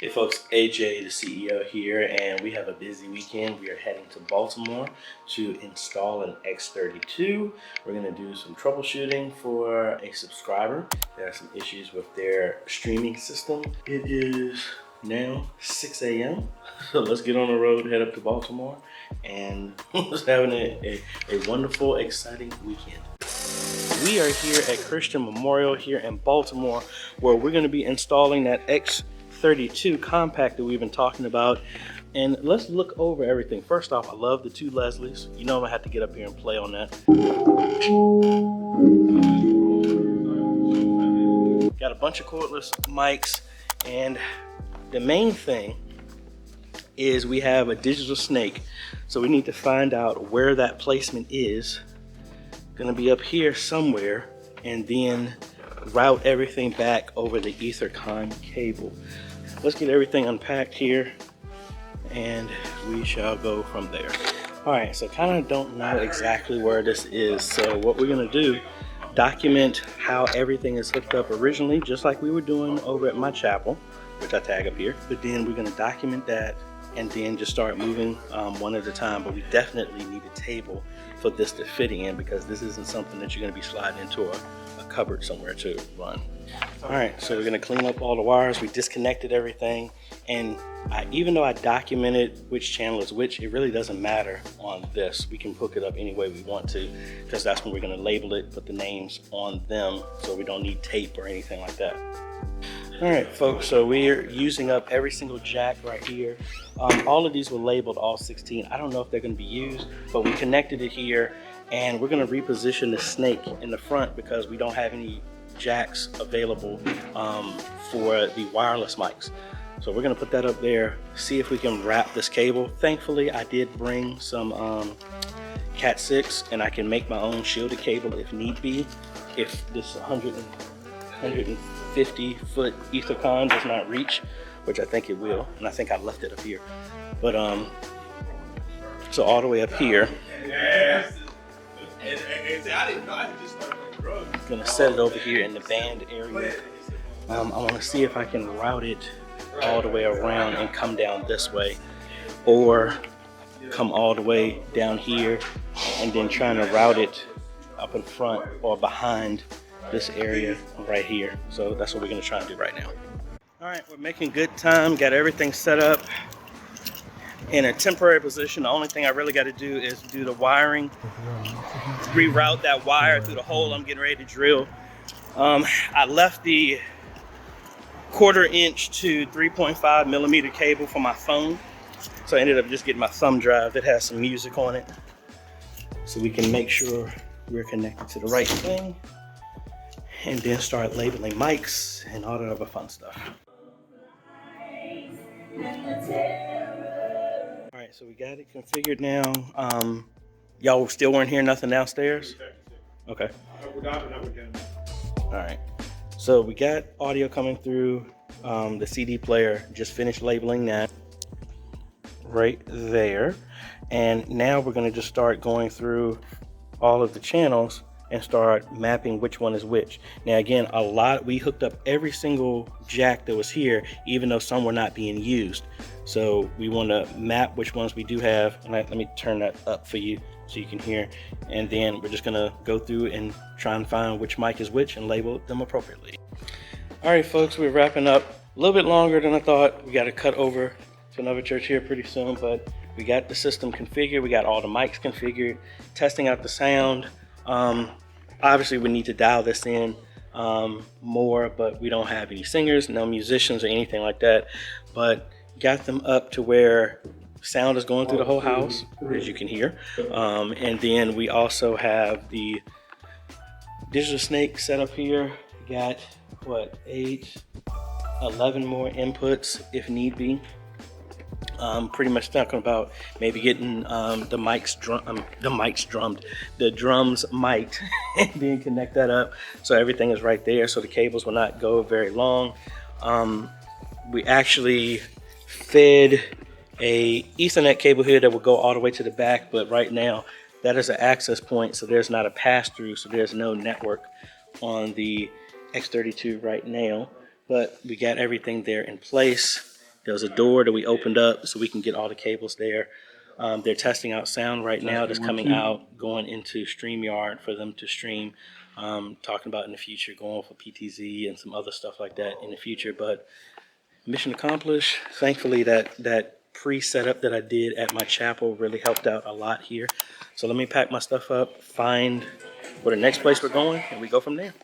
Hey folks, AJ the CEO here, and we have a busy weekend. We are heading to Baltimore to install an X32. We're going to do some troubleshooting for a subscriber. There are some issues with their streaming system. It is now 6 a.m. So let's get on the road, head up to Baltimore, and let's having a wonderful, exciting weekend. We are here at Christian Memorial here in Baltimore, where we're going to be installing that X32 Compact that we've been talking about. And let's look over everything. First off, I love the two Leslies. You know I'm gonna have to get up here and play on that. Got a bunch of cordless mics, and the main thing is we have a digital snake. So we need to find out where that placement is. Gonna be up here somewhere, and then route everything back over the Ethercon cable. Let's get everything unpacked here, and we shall go from there. All right, so kind of don't know exactly where this is. So what we're gonna do, document how everything is hooked up originally, just like we were doing over at my chapel, which I tag up here. But then we're gonna document that and then just start moving one at a time. But we definitely need a table for this to fit in, because this isn't something that you're gonna be sliding into a cupboard somewhere to run. All right, so we're gonna clean up all the wires. We disconnected everything, and even though I documented which channel is which, it really doesn't matter on this. We can hook it up any way we want to, because that's when we're gonna label it, put the names on them, so we don't need tape or anything like that. All right, folks, so we're using up every single jack right here. All of these were labeled all 16. I don't know if they're gonna be used, but we connected it here, and we're gonna reposition the snake in the front because we don't have any jacks available for the wireless mics. So we're gonna put that up there, see if we can wrap this cable. Thankfully, I did bring some Cat 6, and I can make my own shielded cable if need be, if this 150-foot Ethercon does not reach, which I think it will, and I think I left it up here. But so all the way up here, gonna set it over here in the band area. I want to see if I can route it all the way around and come down this way, or come all the way down here and then trying to route it up in front or behind this area right here. So that's what we're gonna try and do right now. All right, we're making good time, got everything set up in a temporary position. The only thing I really got to do is do the wiring, reroute that wire through the hole I'm getting ready to drill. I left the 1/4 inch to 3.5 millimeter cable for my phone, so I ended up just getting my thumb drive that has some music on it, so we can make sure we're connected to the right thing, and then start labeling mics and all that other fun stuff. All right, so we got it configured now. Y'all still weren't hearing nothing downstairs? Okay. All right, so we got audio coming through the CD player. Just finished labeling that right there. And now we're gonna just start going through all of the channels and start mapping which one is which. Now again, we hooked up every single jack that was here, even though some were not being used. So we want to map which ones we do have. And let me turn that up for you so you can hear. And then we're just gonna go through and try and find which mic is which and label them appropriately. All right, folks, we're wrapping up. A little bit longer than I thought. We got to cut over to another church here pretty soon, but we got the system configured. We got all the mics configured, testing out the sound. Obviously we need to dial this in more, but we don't have any singers, no musicians or anything like that, but got them up to where sound is going through the whole house, as you can hear. And then we also have the digital snake set up here. We got what, 11 more inputs if need be. Pretty much talking about maybe getting the drums mic'd and then connect that up so everything is right there, so the cables will not go very long. We actually fed a Ethernet cable here that will go all the way to the back, but right now that is an access point, so there's not a pass-through, so there's no network on the X32 right now. But we got everything there in place, There was a door that we opened up so we can get all the cables there. They're testing out sound right now that's coming out, going into StreamYard for them to stream. Talking about in the future going for PTZ and some other stuff like that in the future. But mission accomplished. Thankfully, that pre-setup that I did at my chapel really helped out a lot here. So let me pack my stuff up, find where the next place we're going, and we go from there.